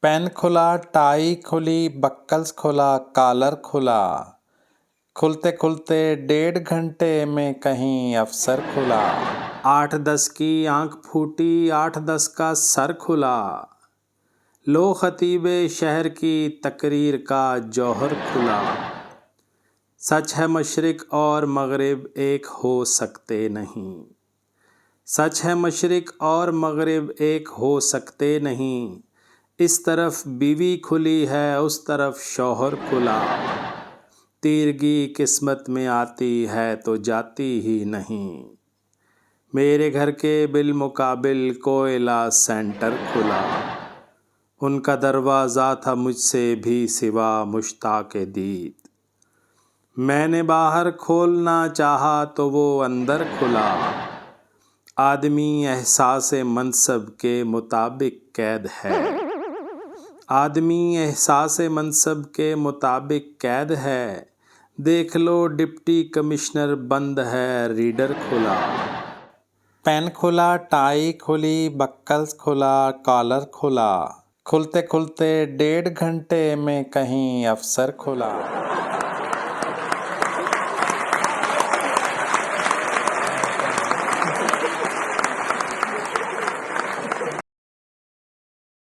Pen खुला, tie खुली, बक्कल्स खुला, कॉलर खुला। खुलते खुलते 1.5 घंटे में कहीं अफसर खुला। 8-10 की आंख फूटी, 8-10 का सर खुला। लो खतीबे शहर की तकरीर का जौहर खुला। सच है मशरिक और मगरिब एक हो सकते नहीं। सच है मशरिक और मगरिब एक हो सकते नहीं। इस तरफ बीवी खुली है, उस तरफ शौहर खुला। तीरगी किस्मत में आती है तो जाती ही नहीं। मेरे घर के बिलमुकाबिल कोयला सेंटर खुला। उनका दरवाज़ा था मुझसे भी सिवा मुश्ताक़ दीद। मैंने बाहर खोलना चाहा तो वो अंदर खुला। आदमी एहसास मनसब के मुताबिक कैद है। आदमी एहसास मनसब के मुताबिक कैद है। देख लो डिप्टी कमिश्नर बंद है, रीडर खुला। पेन खुला, टाई खुली, बक्कल्स खुला, कॉलर खुला। खुलते खुलते 1.5 घंटे में कहीं अफसर खुला।